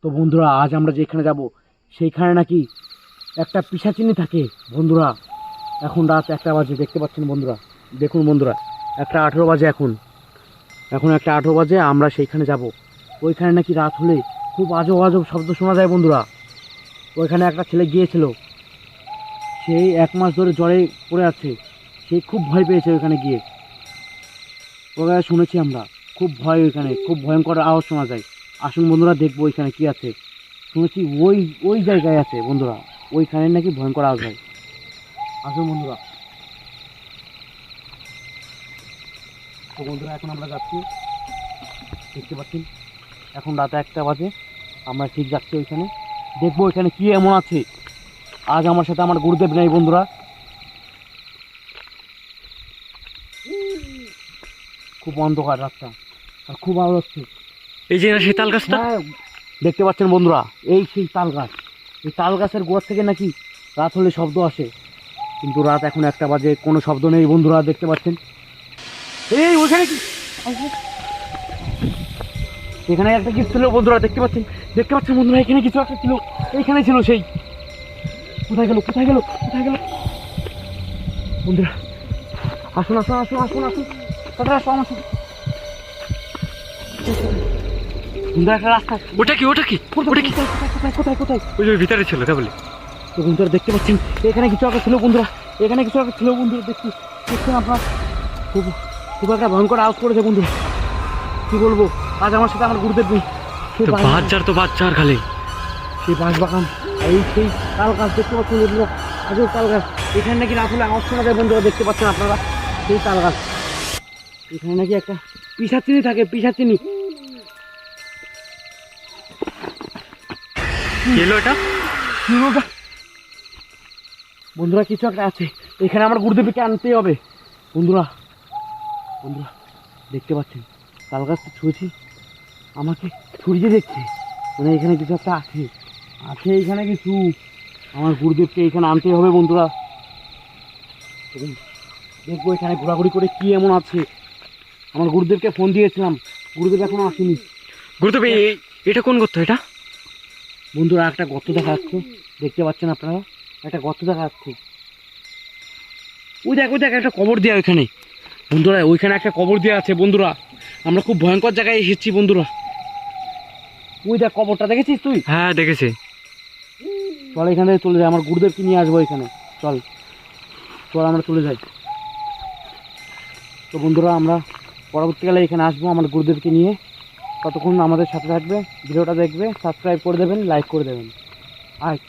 তো বন্ধুরা আজ আমরা যেখানে যাব সেইখানে নাকি একটা পিশাচিনী থাকে বন্ধুরা। এখন রাত 1টা বাজে, দেখতে পাচ্ছেন বন্ধুরা, দেখুন বন্ধুরা 1:18 বাজে। এখন 1:18 বাজে, আমরা সেইখানে যাব। ওইখানে নাকি রাত হলে খুব আজব আজব শব্দ শোনা যায় বন্ধুরা। ওইখানে একটা ছেলে গিয়েছিল, সেই 1 মাস ধরে জ্বরে পড়ে আছে, সে খুব ভয় পেয়েছে ওইখানে গিয়ে। ওখানে শুনেছি আমরা খুব ভয়, ওইখানে খুব ভয়ঙ্কর আওয়াজ শোনা যায়। আসুন বন্ধুরা দেখবো ওইখানে কি আছে। শুনেছি ওই ওই জায়গায় আছে বন্ধুরা, ওইখানে নাকি ভয়ঙ্কর আওয়াজ হয়। আসুন বন্ধুরা। তো বন্ধুরা এখন আমরা যাচ্ছি, দেখতে পাচ্ছেন এখন রাত 1টা বাজে, আমরা ঠিক যাচ্ছি ওইখানে, দেখবো ওইখানে কি এমন আছে। আজ আমার সাথে আমার গুরুদেব নেই বন্ধুরা, খুব অন্ধকার রাস্তা আর খুব আওয়াজ হচ্ছে। এই যে সেই তাল গাছটা, হ্যাঁ দেখতে পাচ্ছেন বন্ধুরা, এই সেই তাল গাছ। এই তাল গাছের গোড়া থেকে নাকি রাত হলে শব্দ আসে, কিন্তু রাত এখন 1টা বাজে, কোনো শব্দ নেই বন্ধুরা, দেখতে পাচ্ছেন। এই ওইখানে কি, এখানে একটা কিছু ছিল বন্ধুরা, দেখতে পাচ্ছেন বন্ধুরা, এখানে কিছু একটা ছিল, এইখানে ছিল সেই। কোথায় গেল কোথায় গেল কোথায় গেল বন্ধুরা? আসুন আসুন আসুন আসুন আসুন, কোথায় আসুন আসুন বন্ধুরা, একটা রাস্তা। ওটা কি ওটা কি ওটা কি? কোথায় কোথায় কোথায়? ওই যে ভিতরে ছিল তা বলি। তো বন্ধুরা দেখতে পাচ্ছেন এখানে কিছু একটা ছিল বন্ধুরা, এখানে কিছু একটা ছিল বন্ধুরা, দেখছেন আপনারা? খুব খুব একটা ভয়ঙ্কর আওয়াজ করেছে বন্ধুরা, কি বলবো। আজ আমার সাথে আমার গুরুদেব নেই। তো বাচ্চার খালি সেই বাঁশ বাগান, এই সেই তাল গাছ দেখতে পাচ্ছেন বন্ধুরা, আজও তাল গাছ। এখানে নাকি রাত হলে আওয়াজ শোনা যায় বন্ধুরা, দেখতে পাচ্ছেন আপনারা সেই তাল গাছ। এখানে নাকি একটা পিশাচিনী থাকে, পিশাচিনী। এলো এটা বন্ধুরা কিছু একটা আছে এখানে, আমার গুরুদেবকে আনতেই হবে বন্ধুরা। বন্ধুরা দেখতে পাচ্ছেন তাল গাছটা ছুঁয়েছি, আমাকে ছুরিয়ে দেখছে, মানে এখানে কিছু একটা আছে, আছে এখানে কিছু। আমার গুরুদেবকে এখানে আনতেই হবে বন্ধুরা। দেখবো এখানে ঘোরাঘুরি করে কি এমন আছে। আমার গুরুদেবকে ফোন দিয়েছিলাম, গুরুদেব এখনো আসেনি। গুরুদেব এটা কোন গর্ত এটা? বন্ধুরা একটা গর্ত দেখা যাচ্ছে, দেখতে পাচ্ছেন আপনারা, একটা গর্ত দেখা যাচ্ছে। ওই দেখ একটা কবর দেওয়া ওইখানে বন্ধুরা, ওইখানে একটা কবর দেওয়া আছে বন্ধুরা। আমরা খুব ভয়ঙ্কর জায়গায় এসেছি বন্ধুরা। ওই দেখ কবরটা, দেখেছিস তুই? হ্যাঁ দেখেছি। চল এখান থেকে চলে যাই, আমার গুরুদেবকে নিয়ে আসবো এখানে। চল চল আমরা চলে যাই। তো বন্ধুরা আমরা পরবর্তীকালে এখানে আসবো আমার গুরুদেবকে নিয়ে। ততক্ষণ আমাদের সাথে থাকবে, ভিডিওটা দেখবে, সাবস্ক্রাইব করে দেবেন, লাইক করে দেবেন। আয়।